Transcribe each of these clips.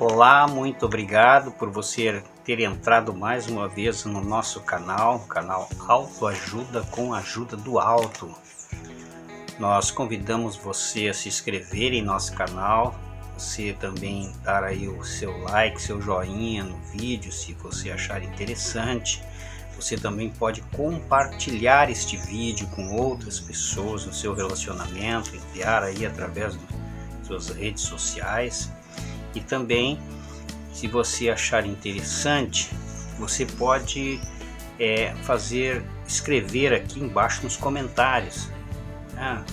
Olá, muito obrigado por você ter entrado mais uma vez no nosso canal, o canal Autoajuda com a Ajuda do Alto. Nós convidamos você a se inscrever em nosso canal, você também dar aí o seu like, seu joinha no vídeo, se você achar interessante. Você também pode compartilhar este vídeo com outras pessoas no seu relacionamento, enviar aí através das suas redes sociais. E também, se você achar interessante, você pode escrever aqui embaixo nos comentários, né?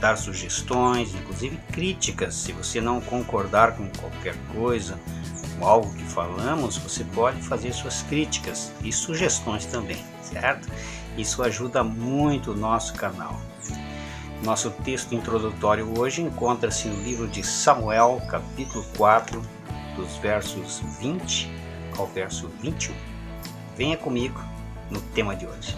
Dar sugestões, inclusive críticas. Se você não concordar com qualquer coisa, com algo que falamos, você pode fazer suas críticas e sugestões também, certo? Isso ajuda muito o nosso canal. Nosso texto introdutório hoje encontra-se no livro de Samuel, capítulo 4, dos versos 20 ao verso 21. Venha comigo no tema de hoje.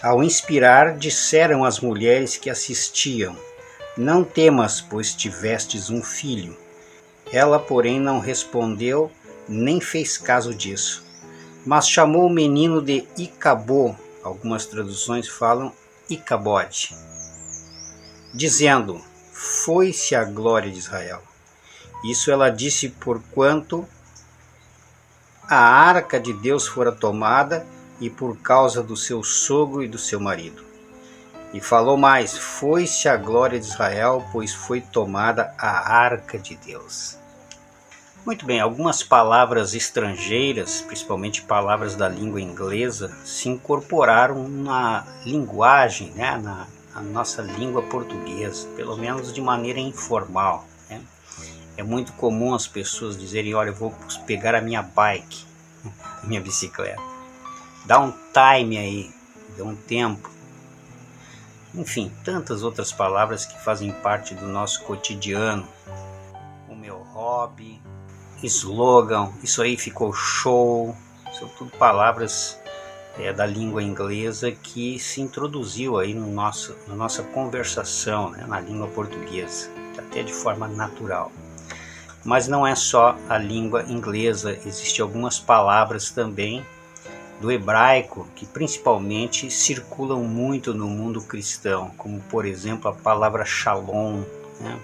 Ao inspirar, disseram as mulheres que assistiam: Não temas, pois tivestes um filho. Ela, porém, não respondeu, nem fez caso disso. Mas chamou o menino de Icabô, algumas traduções falam Icabode, dizendo: Foi-se a glória de Israel. Isso ela disse porquanto a arca de Deus fora tomada, e por causa do seu sogro e do seu marido. E falou mais: Foi-se a glória de Israel, pois foi tomada a arca de Deus. Muito bem, algumas palavras estrangeiras, principalmente palavras da língua inglesa, se incorporaram na linguagem, né, na nossa língua portuguesa, pelo menos de maneira informal, né? É muito comum as pessoas dizerem: olha, eu vou pegar a minha bike, a minha bicicleta. Dá um time aí, dá um tempo. Enfim, tantas outras palavras que fazem parte do nosso cotidiano. O meu hobby, slogan, isso aí ficou show. São tudo palavras da língua inglesa que se introduziu aí na nossa conversação, né, na língua portuguesa, até de forma natural. Mas não é só a língua inglesa, existem algumas palavras também do hebraico que principalmente circulam muito no mundo cristão, como por exemplo a palavra shalom, né?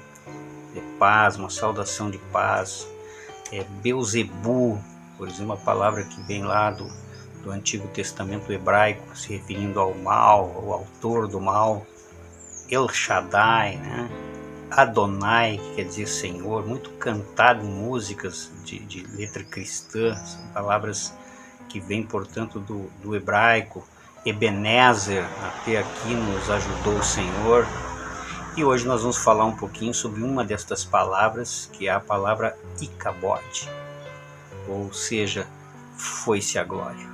Paz, uma saudação de paz. Beuzebu, por exemplo, a palavra que vem lá do Antigo Testamento hebraico, se referindo ao mal, ao autor do mal. El Shaddai, né? Adonai, que quer dizer Senhor, muito cantado em músicas de letra cristã, são palavras que vem, portanto, do hebraico. Ebenezer, até aqui nos ajudou o Senhor. E hoje nós vamos falar um pouquinho sobre uma destas palavras, que é a palavra Icabode, ou seja, foi-se a glória,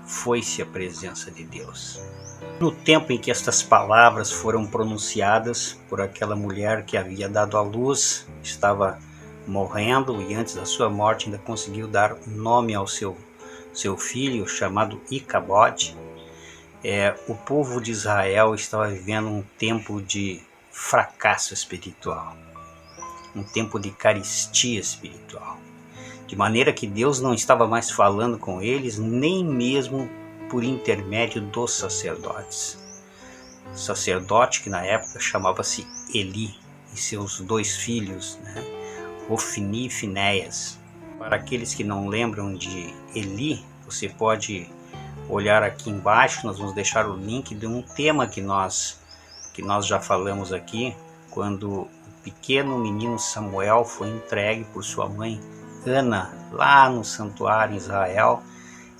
foi-se a presença de Deus. No tempo em que estas palavras foram pronunciadas por aquela mulher que havia dado à luz, estava morrendo e antes da sua morte ainda conseguiu dar nome ao seu filho, chamado Icabode, o povo de Israel estava vivendo um tempo de fracasso espiritual, um tempo de carestia espiritual, de maneira que Deus não estava mais falando com eles, nem mesmo por intermédio dos sacerdotes. O sacerdote que na época chamava-se Eli e seus 2 filhos, né, Ofni e Finéias. Para aqueles que não lembram de Eli, você pode olhar aqui embaixo, nós vamos deixar o link de um tema que nós já falamos aqui, quando o pequeno menino Samuel foi entregue por sua mãe Ana, lá no santuário em Israel,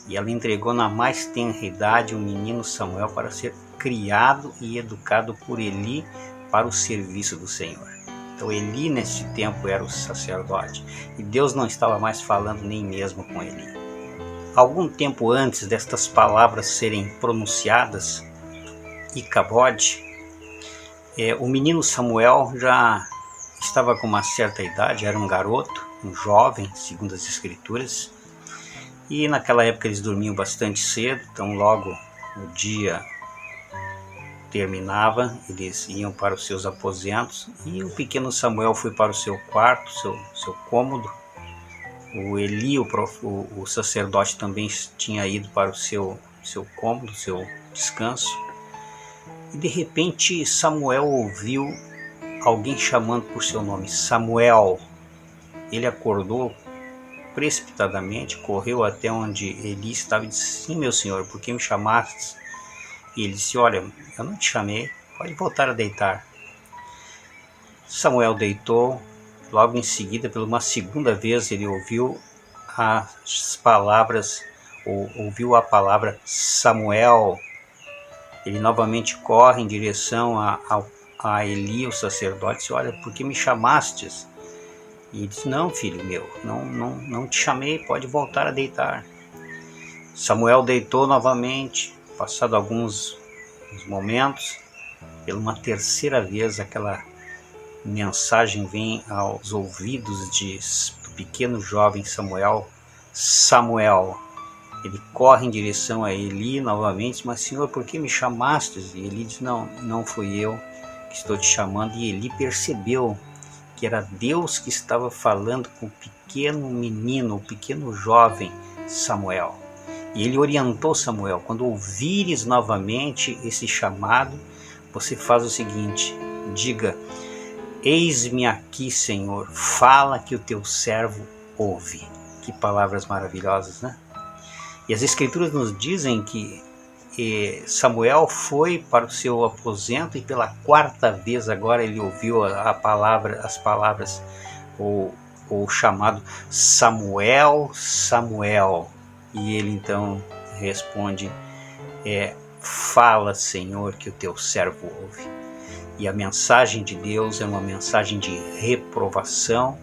e ela entregou na mais tenra idade o menino Samuel para ser criado e educado por Eli para o serviço do Senhor. Então Eli neste tempo era o sacerdote e Deus não estava mais falando nem mesmo com Eli. Algum tempo antes destas palavras serem pronunciadas, Icabode, o menino Samuel já estava com uma certa idade, era um garoto, um jovem, segundo as escrituras, e naquela época eles dormiam bastante cedo, então logo o dia terminava, eles iam para os seus aposentos, e o pequeno Samuel foi para o seu quarto, seu cômodo. O Eli, o sacerdote, também tinha ido para o seu cômodo, seu descanso. E de repente Samuel ouviu alguém chamando por seu nome, Samuel. Ele acordou precipitadamente, correu até onde Eli estava e disse: sim, meu senhor, por que me chamaste? E ele disse: olha, eu não te chamei, pode voltar a deitar. Samuel deitou. Logo em seguida, pela uma segunda vez, ele ouviu as palavras, ouviu a palavra Samuel. Ele novamente corre em direção a Eli, o sacerdote, e disse: olha, por que me chamastes? E ele disse: não, filho meu, não te chamei, pode voltar a deitar. Samuel deitou novamente. Passado alguns momentos, pela uma terceira vez, aquela mensagem vem aos ouvidos do pequeno jovem Samuel. Samuel. Ele corre em direção a Eli novamente, mas senhor, por que me chamastes? E Eli diz: não fui eu que estou te chamando. E Eli percebeu que era Deus que estava falando com o pequeno menino, o pequeno jovem Samuel. E ele orientou Samuel: quando ouvires novamente esse chamado, você faz o seguinte, diga: eis-me aqui, Senhor, fala que o teu servo ouve. Que palavras maravilhosas, né? E as escrituras nos dizem que Samuel foi para o seu aposento e pela quarta vez agora ele ouviu as palavras, o chamado Samuel, Samuel. E ele então responde: fala, Senhor, que o teu servo ouve. E a mensagem de Deus é uma mensagem de reprovação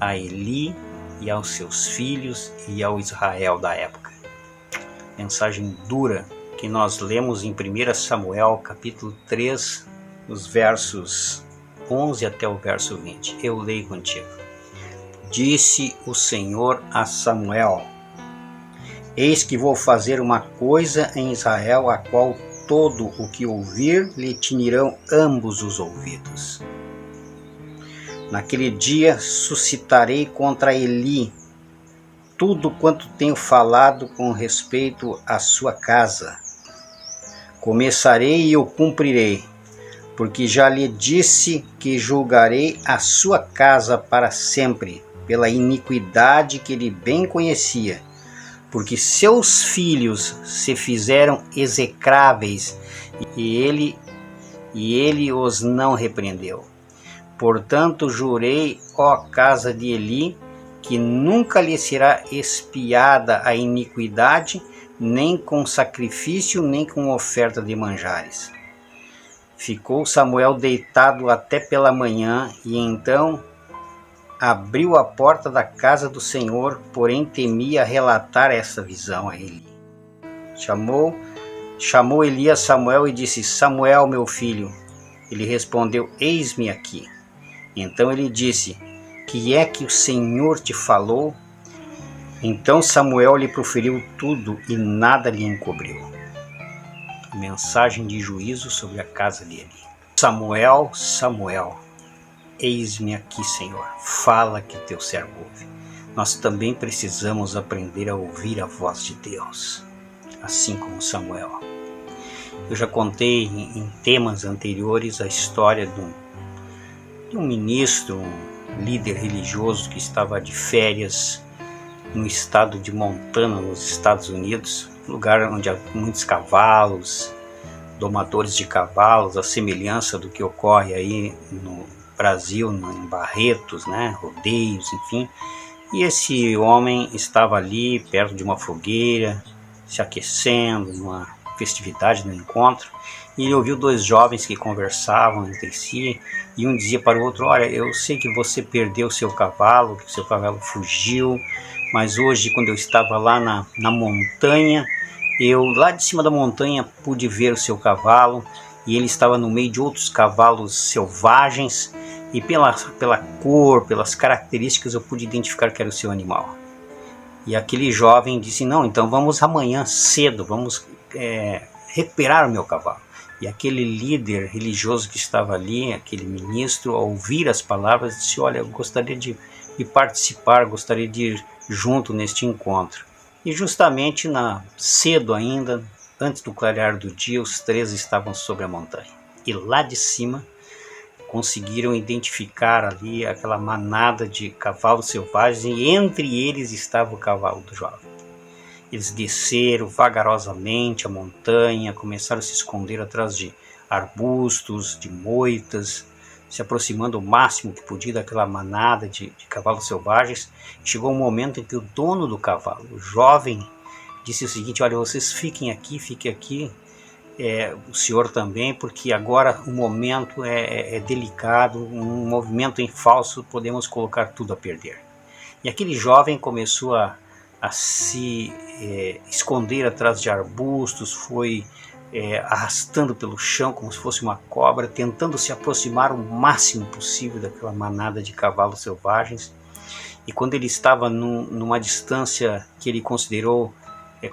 a Eli e aos seus filhos e ao Israel da época. Mensagem dura que nós lemos em 1 Samuel capítulo 3, os versos 11 até o verso 20. Eu leio contigo. Disse o Senhor a Samuel: eis que vou fazer uma coisa em Israel, a qual todo o que ouvir lhe tinirão ambos os ouvidos. Naquele dia suscitarei contra Eli tudo quanto tenho falado com respeito à sua casa. Começarei e o cumprirei, porque já lhe disse que julgarei a sua casa para sempre, pela iniquidade que ele bem conhecia, porque seus filhos se fizeram execráveis e ele os não repreendeu. Portanto, jurei, ó casa de Eli, que nunca lhe será expiada a iniquidade, nem com sacrifício, nem com oferta de manjares. Ficou Samuel deitado até pela manhã, e então abriu a porta da casa do Senhor, porém temia relatar essa visão a Eli. Chamou Eli a Samuel e disse: Samuel, meu filho. Ele respondeu: eis-me aqui. Então ele disse: que é que o Senhor te falou? Então Samuel lhe proferiu tudo e nada lhe encobriu. Mensagem de juízo sobre a casa de Eli. Samuel, Samuel, eis-me aqui, Senhor, fala que teu servo ouve. Nós também precisamos aprender a ouvir a voz de Deus, assim como Samuel. Eu já contei em temas anteriores a história de um ministro, um líder religioso que estava de férias no estado de Montana, nos Estados Unidos, lugar onde há muitos cavalos, domadores de cavalos, a semelhança do que ocorre aí no Brasil, em Barretos, né, rodeios, enfim. E esse homem estava ali perto de uma fogueira, se aquecendo, numa festividade, no encontro, e ele ouviu dois jovens que conversavam entre si, e um dizia para o outro: olha, eu sei que você perdeu seu cavalo, que seu cavalo fugiu, mas hoje, quando eu estava lá na montanha, eu lá de cima da montanha pude ver o seu cavalo, e ele estava no meio de outros cavalos selvagens, e pela cor, pelas características, eu pude identificar que era o seu animal. E aquele jovem disse: não, então vamos amanhã cedo, vamos recuperar o meu cavalo. E aquele líder religioso que estava ali, aquele ministro, ao ouvir as palavras, disse: olha, eu gostaria de participar, gostaria de ir junto neste encontro. E justamente cedo ainda, antes do clarear do dia, os 3 estavam sobre a montanha. E lá de cima conseguiram identificar ali aquela manada de cavalos selvagens, e entre eles estava o cavalo do jovem. Eles desceram vagarosamente a montanha, começaram a se esconder atrás de arbustos, de moitas, se aproximando o máximo que podia daquela manada de cavalos selvagens. Chegou um momento em que o dono do cavalo, o jovem, disse o seguinte: olha, vocês fiquem aqui, o senhor também, porque agora o momento é delicado, um movimento em falso, podemos colocar tudo a perder. E aquele jovem começou a se esconder atrás de arbustos, foi arrastando pelo chão como se fosse uma cobra, tentando se aproximar o máximo possível daquela manada de cavalos selvagens. E quando ele estava numa distância que ele considerou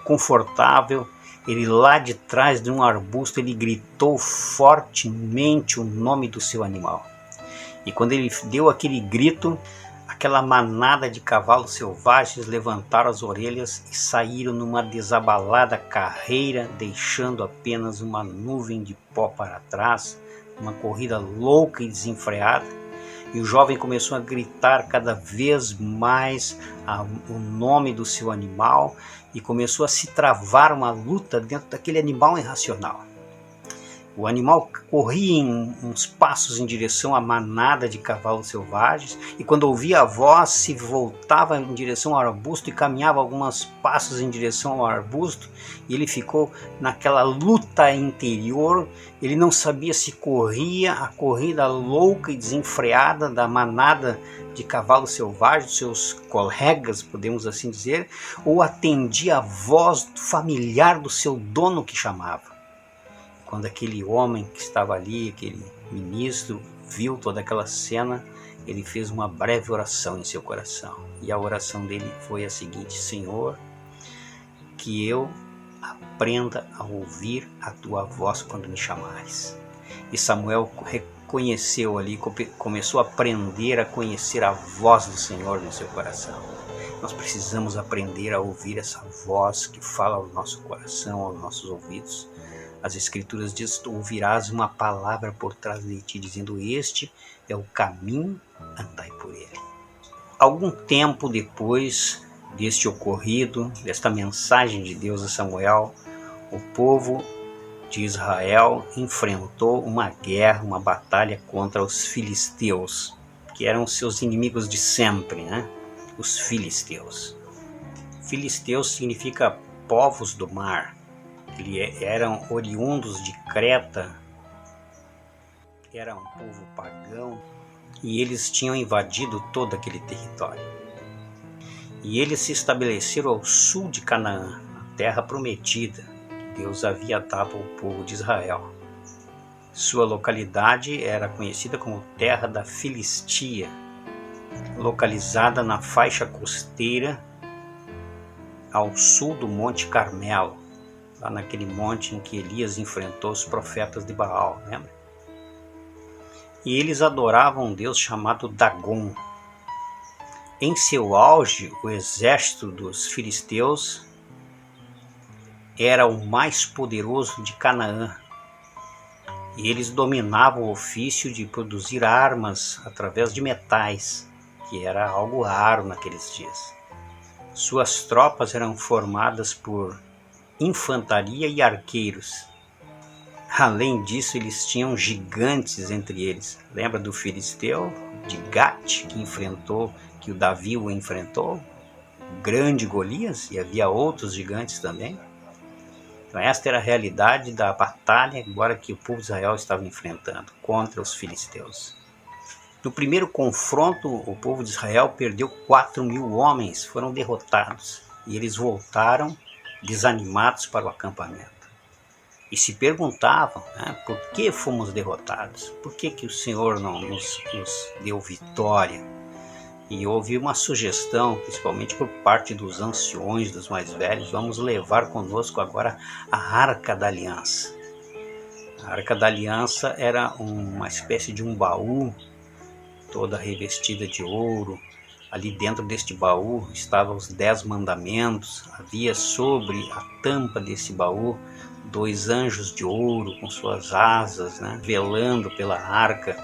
confortável, ele lá de trás de um arbusto, ele gritou fortemente o nome do seu animal. E quando ele deu aquele grito, aquela manada de cavalos selvagens levantaram as orelhas e saíram numa desabalada carreira, deixando apenas uma nuvem de pó para trás, uma corrida louca e desenfreada. E o jovem começou a gritar cada vez mais o nome do seu animal, e começou a se travar uma luta dentro daquele animal irracional. O animal corria uns passos em direção à manada de cavalos selvagens, e quando ouvia a voz, se voltava em direção ao arbusto e caminhava alguns passos em direção ao arbusto, e ele ficou naquela luta interior. Ele não sabia se corria a corrida louca e desenfreada da manada de cavalos selvagens, seus colegas, podemos assim dizer, ou atendia a voz familiar do seu dono que chamava. Quando aquele homem que estava ali, aquele ministro, viu toda aquela cena, ele fez uma breve oração em seu coração. E a oração dele foi a seguinte: Senhor, que eu aprenda a ouvir a tua voz quando me chamares. E Samuel reconheceu ali, começou a aprender a conhecer a voz do Senhor no seu coração. Nós precisamos aprender a ouvir essa voz que fala ao nosso coração, aos nossos ouvidos. As Escrituras dizem: tu ouvirás uma palavra por trás de ti, dizendo: este é o caminho, andai por ele. Algum tempo depois deste ocorrido, desta mensagem de Deus a Samuel, o povo de Israel enfrentou uma guerra, uma batalha contra os filisteus, que eram seus inimigos de sempre, né? Os filisteus. Filisteus significa povos do mar. Eles eram oriundos de Creta, era um povo pagão, e eles tinham invadido todo aquele território. E eles se estabeleceram ao sul de Canaã, a terra prometida que Deus havia dado ao povo de Israel. Sua localidade era conhecida como Terra da Filistia, localizada na faixa costeira ao sul do Monte Carmelo, lá naquele monte em que Elias enfrentou os profetas de Baal, lembra? E eles adoravam um deus chamado Dagon. Em seu auge, o exército dos filisteus era o mais poderoso de Canaã. E eles dominavam o ofício de produzir armas através de metais, que era algo raro naqueles dias. Suas tropas eram formadas por infantaria e arqueiros. Além disso, eles tinham gigantes entre eles. Lembra do filisteu de Gate que o Davi o enfrentou? O grande Golias, e havia outros gigantes também. Então esta era a realidade da batalha agora que o povo de Israel estava enfrentando contra os filisteus. No primeiro confronto, o povo de Israel perdeu 4.000 homens, foram derrotados. E eles voltaram desanimados para o acampamento. E se perguntavam, né, por que fomos derrotados? Por que o Senhor não nos deu vitória? E houve uma sugestão, principalmente por parte dos anciões, dos mais velhos: vamos levar conosco agora a Arca da Aliança. A Arca da Aliança era uma espécie de um baú, toda revestida de ouro. Ali dentro deste baú estavam os 10 mandamentos. Havia sobre a tampa desse baú 2 anjos de ouro com suas asas, né, velando pela arca.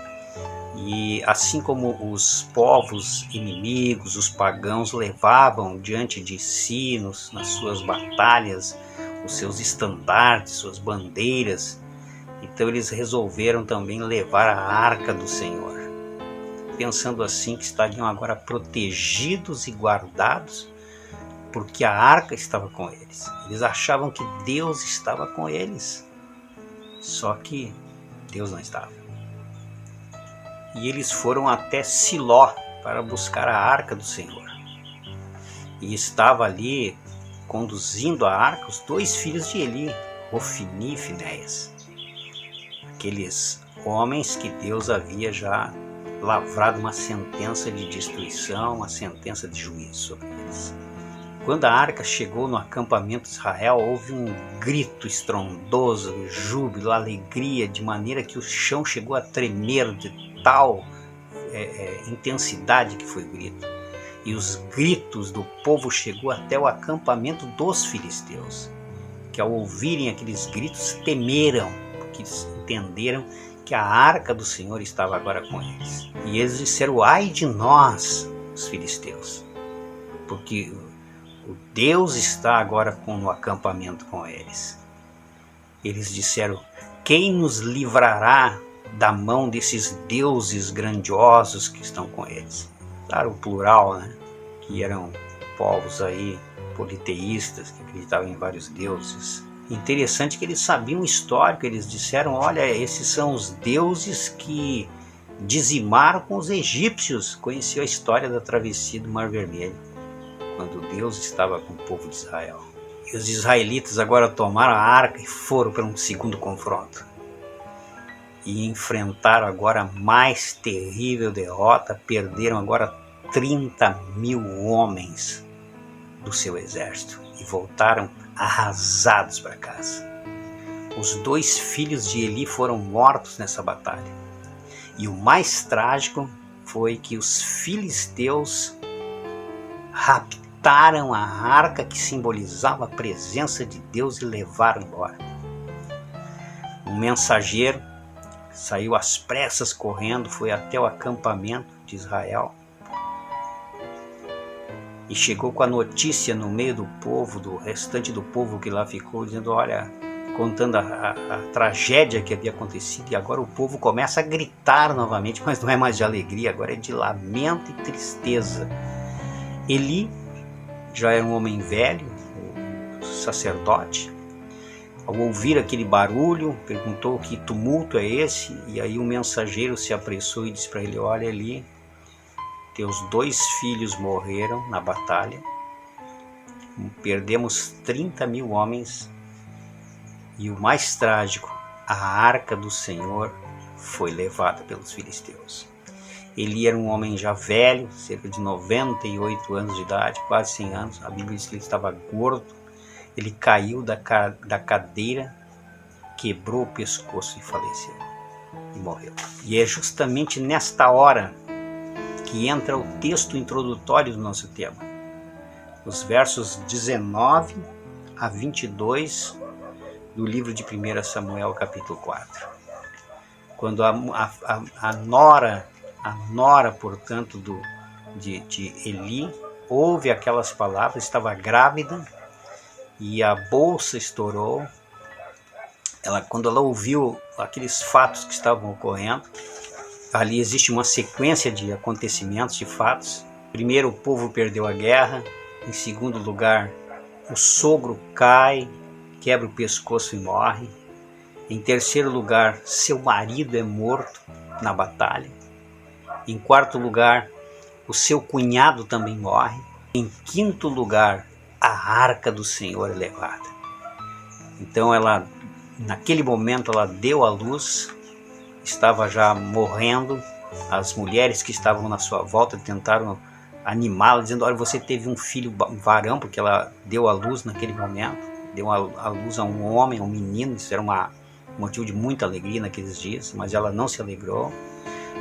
E assim como os povos inimigos, os pagãos, levavam diante de si nas suas batalhas os seus estandartes, suas bandeiras, então eles resolveram também levar a arca do Senhor, pensando assim que estariam agora protegidos e guardados, porque a arca estava com eles. Eles achavam que Deus estava com eles, só que Deus não estava. E eles foram até Siló para buscar a arca do Senhor. E estava ali conduzindo a arca os 2 filhos de Eli, Ofni e Finéias, aqueles homens que Deus havia já lavrado uma sentença de destruição, uma sentença de juízo sobre eles. Quando a arca chegou no acampamento de Israel, houve um grito estrondoso, júbilo, alegria, de maneira que o chão chegou a tremer de tal intensidade que foi o grito. E os gritos do povo chegou até o acampamento dos filisteus, que ao ouvirem aqueles gritos temeram, porque eles entenderam que a arca do Senhor estava agora com eles. E eles disseram: ai de nós, os filisteus, porque o Deus está agora no acampamento com eles. Eles disseram: quem nos livrará da mão desses deuses grandiosos que estão com eles? Claro, o plural, né? Que eram povos aí politeístas, que acreditavam em vários deuses. Interessante que eles sabiam o histórico. Eles disseram: olha, esses são os deuses que dizimaram com os egípcios. Conheceu a história da travessia do Mar Vermelho, quando Deus estava com o povo de Israel. E os israelitas agora tomaram a arca e foram para um segundo confronto. E enfrentaram agora a mais terrível derrota. Perderam agora 30.000 homens do seu exército e voltaram arrasados para casa. Os 2 filhos de Eli foram mortos nessa batalha. E o mais trágico foi que os filisteus raptaram a arca que simbolizava a presença de Deus e levaram embora. Um mensageiro saiu às pressas correndo, foi até o acampamento de Israel e chegou com a notícia no meio do povo, do restante do povo que lá ficou, dizendo: olha, contando a tragédia que havia acontecido. E agora o povo começa a gritar novamente, mas não é mais de alegria, agora é de lamento e tristeza. Eli já era um homem velho, um sacerdote. Ao ouvir aquele barulho, perguntou: que tumulto é esse? E aí o mensageiro se apressou e disse para ele: olha, Eli, teus 2 filhos morreram na batalha, perdemos 30.000 homens, e o mais trágico, a arca do Senhor foi levada pelos filisteus. Ele era um homem já velho, cerca de 98 anos de idade, quase 100 anos. A Bíblia diz que ele estava gordo. Ele caiu da cadeira, quebrou o pescoço e faleceu. E morreu. E é justamente nesta hora que entra o texto introdutório do nosso tema. Os versos 19 a 22 do livro de 1 Samuel, capítulo 4. Quando a nora, portanto, de Eli, ouve aquelas palavras, estava grávida e a bolsa estourou. Quando ela ouviu aqueles fatos que estavam ocorrendo, ali existe uma sequência de acontecimentos, de fatos. Primeiro, o povo perdeu a guerra. Em segundo lugar, o sogro cai, quebra o pescoço e morre. Em terceiro lugar, seu marido é morto na batalha. Em quarto lugar, o seu cunhado também morre. Em quinto lugar, a arca do Senhor é levada. Então ela, naquele momento, ela deu à luz, estava já morrendo. As mulheres que estavam na sua volta tentaram animá-la, dizendo: olha, você teve um filho varão, porque ela deu à luz naquele momento, deu à luz a um homem, a um menino. Isso era um motivo de muita alegria naqueles dias, mas ela não se alegrou.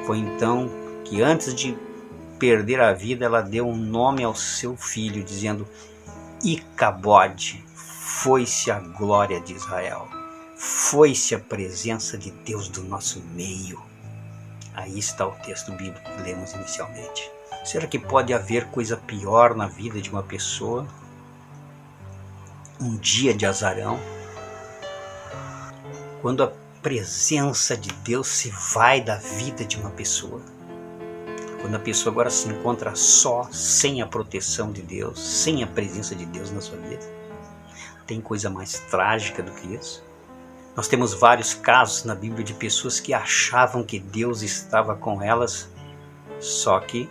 Foi então que, antes de perder a vida, ela deu um nome ao seu filho, dizendo: Icabode, foi-se a glória de Israel, foi-se a presença de Deus do nosso meio. Aí está o texto bíblico que lemos inicialmente. Será que pode haver coisa pior na vida de uma pessoa? Um dia de azarão? Quando a presença de Deus se vai da vida de uma pessoa. Quando a pessoa agora se encontra só, sem a proteção de Deus, sem a presença de Deus na sua vida. Tem coisa mais trágica do que isso? Nós temos vários casos na Bíblia de pessoas que achavam que Deus estava com elas, só que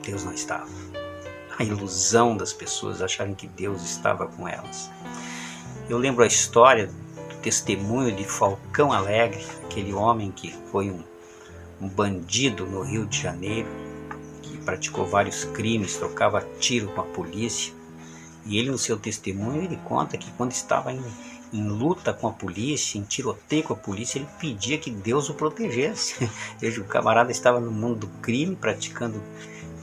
Deus não estava. A ilusão das pessoas acharem que Deus estava com elas. Eu lembro a história do testemunho de Falcão Alegre, aquele homem que foi um bandido no Rio de Janeiro, que praticou vários crimes, trocava tiro com a polícia. E ele, no seu testemunho, ele conta que quando estava em luta com a polícia, em tiroteio com a polícia, ele pedia que Deus o protegesse. Veja, o camarada estava no mundo do crime, praticando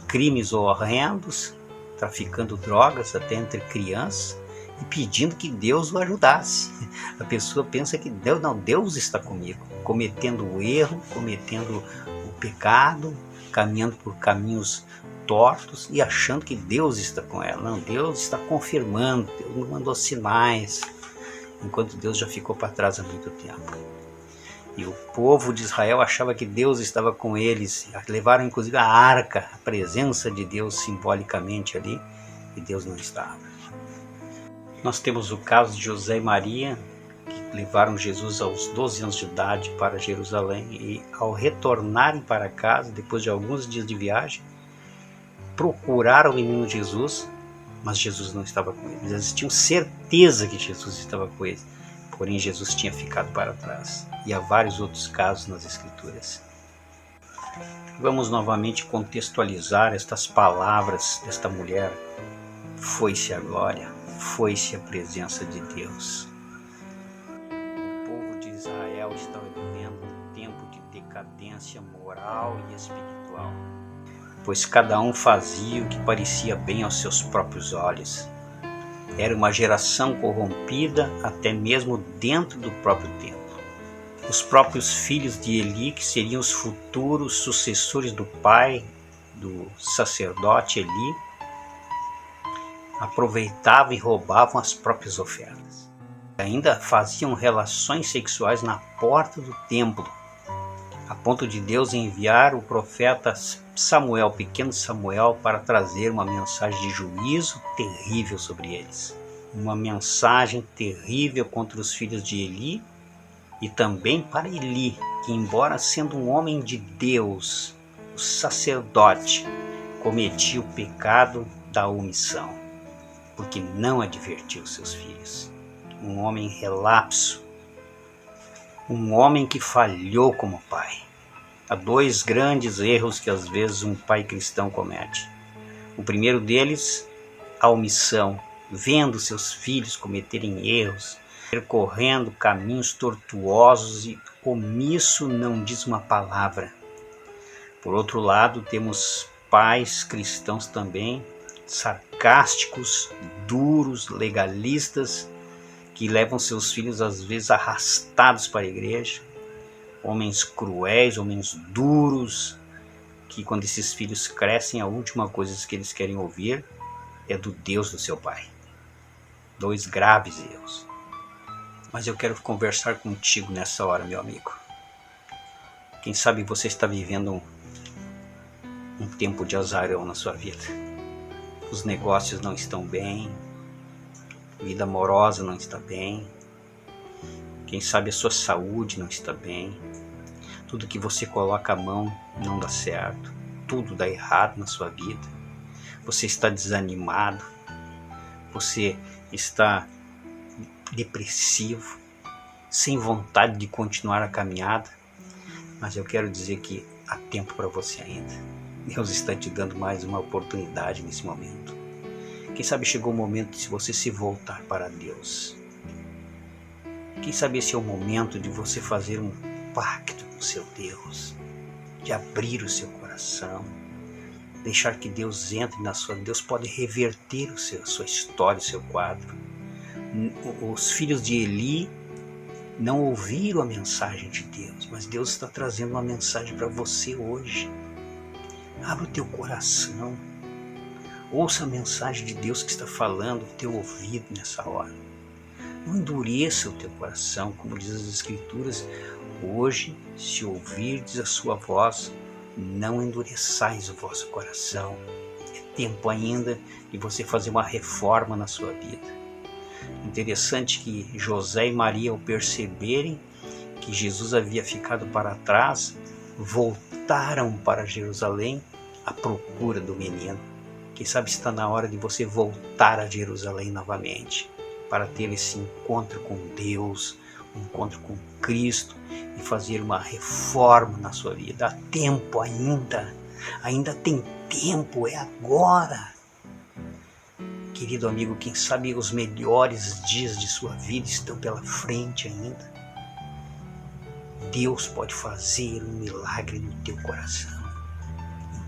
crimes horrendos, traficando drogas até entre crianças, e pedindo que Deus o ajudasse. A pessoa pensa que Deus está comigo, cometendo o erro, cometendo o pecado, caminhando por caminhos tortos e achando que Deus está com ela. Não, Deus está confirmando, Deus não mandou sinais, enquanto Deus já ficou para trás há muito tempo. E o povo de Israel achava que Deus estava com eles, levaram inclusive a arca, a presença de Deus simbolicamente ali, e Deus não estava. Nós temos o caso de José e Maria, que levaram Jesus aos 12 anos de idade para Jerusalém, e ao retornarem para casa, depois de alguns dias de viagem, procuraram o menino Jesus, mas Jesus não estava com eles. Eles tinham certeza que Jesus estava com eles, porém Jesus tinha ficado para trás. E há vários outros casos nas Escrituras. Vamos novamente contextualizar estas palavras desta mulher. Foi-se a glória, foi-se a presença de Deus. O povo de Israel está vivendo um tempo de decadência moral e espiritual, pois cada um fazia o que parecia bem aos seus próprios olhos. Era uma geração corrompida até mesmo dentro do próprio templo. Os próprios filhos de Eli, que seriam os futuros sucessores do pai, do sacerdote Eli, aproveitavam e roubavam as próprias ofertas. Ainda faziam relações sexuais na porta do templo, a ponto de Deus enviar o profeta Samuel, pequeno Samuel, para trazer uma mensagem de juízo terrível sobre eles. Uma mensagem terrível contra os filhos de Eli e também para Eli, que, embora sendo um homem de Deus, o sacerdote, cometia o pecado da omissão, porque não advertiu seus filhos. Um homem relapso, um homem que falhou como pai. Há dois grandes erros que às vezes um pai cristão comete. O primeiro deles, a omissão, vendo seus filhos cometerem erros, percorrendo caminhos tortuosos e omisso não diz uma palavra. Por outro lado, temos pais cristãos também, sarcásticos, duros, legalistas, que levam seus filhos às vezes arrastados para a igreja, homens cruéis, homens duros, que quando esses filhos crescem, a última coisa que eles querem ouvir é do Deus do seu pai. Dois graves erros. Mas eu quero conversar contigo nessa hora, meu amigo. Quem sabe você está vivendo um tempo de azarão na sua vida. Os negócios não estão bem, a vida amorosa não está bem, quem sabe a sua saúde não está bem, tudo que você coloca a mão não dá certo. tudo dá errado na sua vida, você está desanimado, você está depressivo, sem vontade de continuar a caminhada, mas eu quero dizer que há tempo para você ainda. Deus está te dando mais uma oportunidade nesse momento. Quem sabe chegou o momento de você se voltar para Deus. Quem sabe esse é o momento de você fazer um pacto com seu Deus, de abrir o seu coração, deixar que Deus entre na sua vida. Deus pode reverter a sua história, o seu quadro. Os filhos de Eli não ouviram a mensagem de Deus, mas Deus está trazendo uma mensagem para você hoje. Abra o teu coração, ouça a mensagem de Deus que está falando no teu ouvido nessa hora. Não endureça o teu coração, como diz as Escrituras. Hoje, se ouvirdes a sua voz, não endureçais o vosso coração. É tempo ainda de você fazer uma reforma na sua vida. Interessante que José e Maria, ao perceberem que Jesus havia ficado para trás, voltaram para Jerusalém à procura do menino. Quem sabe está na hora de você voltar a Jerusalém novamente, para ter esse encontro com Deus, um encontro com Cristo e fazer uma reforma na sua vida. Há tempo ainda tem tempo, é agora. Querido amigo, quem sabe os melhores dias de sua vida estão pela frente ainda. Deus pode fazer um milagre no teu coração.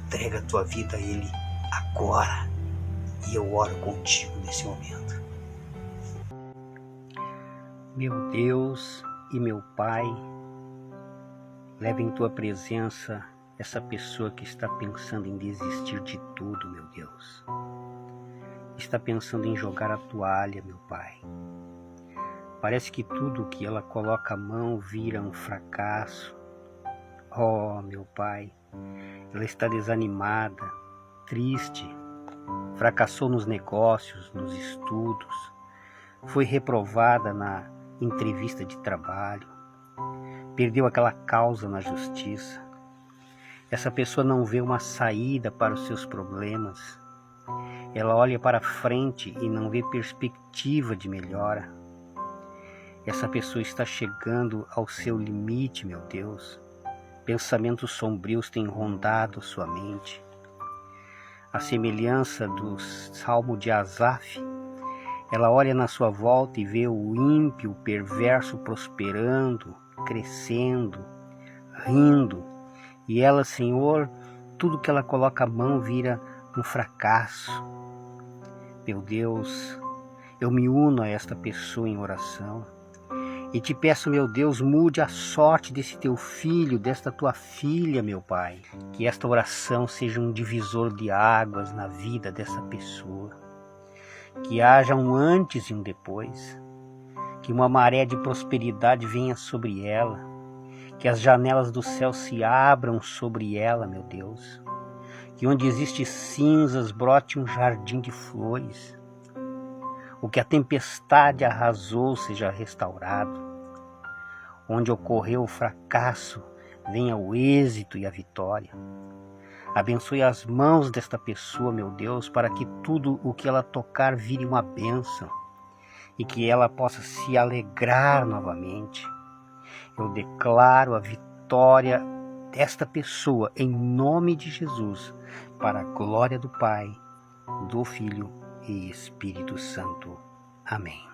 Entrega a tua vida a Ele agora. E eu oro contigo nesse momento. Meu Deus e meu Pai, leva em tua presença essa pessoa que está pensando em desistir de tudo, meu Deus. Está pensando em jogar a toalha, meu Pai. Parece que tudo que ela coloca a mão vira um fracasso. Oh, meu Pai, ela está desanimada, triste, fracassou nos negócios, nos estudos, foi reprovada na entrevista de trabalho, perdeu aquela causa na justiça. Essa pessoa não vê uma saída para os seus problemas. Ela olha para frente e não vê perspectiva de melhora. Essa pessoa está chegando ao seu limite, meu Deus. Pensamentos sombrios têm rondado sua mente. A semelhança do Salmo de Asaf, ela olha na sua volta e vê o ímpio, o perverso prosperando, crescendo, rindo. E ela, Senhor, tudo que ela coloca a mão vira um fracasso. Meu Deus, eu me uno a esta pessoa em oração e te peço, meu Deus, mude a sorte desse teu filho, desta tua filha, meu Pai. Que esta oração seja um divisor de águas na vida dessa pessoa. Que haja um antes e um depois. Que uma maré de prosperidade venha sobre ela. Que as janelas do céu se abram sobre ela, meu Deus. Que onde existe cinzas brote um jardim de flores. O que a tempestade arrasou seja restaurado. Onde ocorreu o fracasso, venha o êxito e a vitória. Abençoe as mãos desta pessoa, meu Deus, para que tudo o que ela tocar vire uma bênção e que ela possa se alegrar novamente. Eu declaro a vitória desta pessoa em nome de Jesus, para a glória do Pai, do Filho e Espírito Santo. Amém.